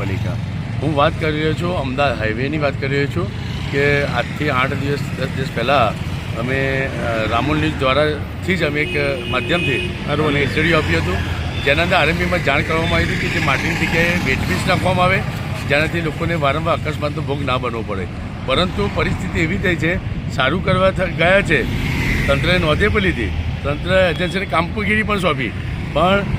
નગરપાલિકા। હું વાત કરી રહ્યો છું અમદાવાદ હાઈવેની વાત કરી રહ્યો છું કે આજથી 8 દિવસ 10 દિવસ પહેલાં અમે રામોલ ન્યૂઝ દ્વારાથી જ અમે એક માધ્યમથી અમે એસડીઓ આપ્યું હતું, જેના અંદર આરએમપીમાં જાણ કરવામાં આવી હતી કે જે માટીની જગ્યાએ વેટપીસ નાખવામાં આવે, જેનાથી લોકોને વારંવાર અકસ્માતનો ભોગ ના બનવો પડે। પરંતુ પરિસ્થિતિ એવી થઈ છે, સારું કરવા ગયા છે, તંત્રએ નોંધે પણ લીધી, તંત્ર એજન્સીને કામગીરી પણ સોંપી, પણ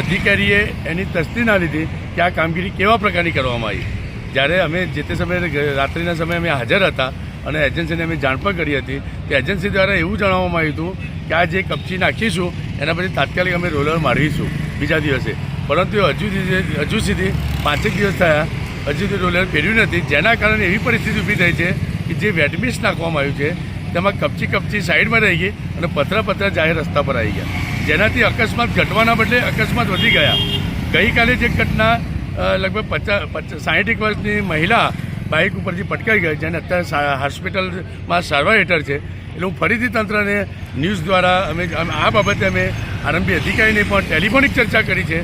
અધિકારીએ એની તસ્દી ના લીધી કે આ કામગીરી કેવા પ્રકારની કરવામાં આવી। જ્યારે અમે જે તે સમયે રાત્રિના સમયે અમે હાજર હતા અને એજન્સીને અમે જાણ પણ કરી હતી કે એજન્સી દ્વારા એવું જણાવવામાં આવ્યું હતું કે આ જે કપચી નાખીશું એના પછી તાત્કાલિક અમે રોલર મારીશું બીજા દિવસે, પરંતુ હજુ સુધી 5 દિવસ થયા, હજુ સુધી રોલર ફેર્યું નથી, જેના કારણે એવી પરિસ્થિતિ ઊભી થઈ છે કે જે વેટમીસ નાખવામાં આવ્યું છે તેમાં કપચી સાઈડમાં રહી ગઈ અને પથરા જાહેર રસ્તા પર આવી ગયા, જેનાથી અકસ્માત ઘટવાના બદલે અકસ્માત વધી ગયા। ગઈકાલે જે ઘટના લગભગ 60 વર્ષની મહિલા બાઇક ઉપરથી પટકાઈ ગઈ, જેને અત્યારે હોસ્પિટલમાં સારવાર હેઠળ છે। એટલે હું ફરીથી તંત્રને ન્યૂઝ દ્વારા અમે આ બાબતે અમે આરએમપી અધિકારીને પણ ટેલિફોનિક ચર્ચા કરી છે,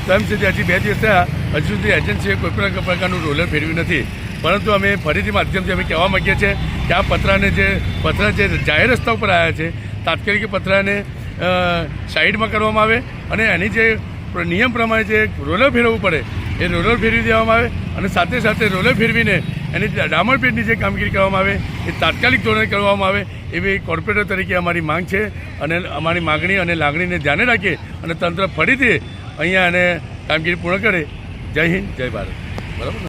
તેમ સુધી હજી 2 દિવસ થયા, હજુ સુધી એજન્સીએ કોઈપણ પ્રકારનું રોલર ફેરવ્યું નથી। પરંતુ અમે ફરીથી માધ્યમથી અમે કહેવા માગીએ છીએ કે આ પતરા જે જાહેર રસ્તા ઉપર આવ્યા છે, તાત્કાલિક પતરાને સાઈડમાં કરવામાં આવે અને એની જે નિયમ પ્રમાણે જે રોલર ફેરવવું પડે એ રોલર ફેરવી દેવામાં આવે અને સાથે સાથે રોલર ફેરવીને એની ડામરપેટની જે કામગીરી કરવામાં આવે એ તાત્કાલિક ધોરણે કરવામાં આવે એવી કોર્પોરેટર તરીકે અમારી માંગ છે। અને અમારી માગણી અને લાગણીને ધ્યાને રાખી અને તંત્ર ફરીથી અહીંયા એને કામગીરી પૂર્ણ કરે। જય હિન્દ, જય ભારત। બરાબર।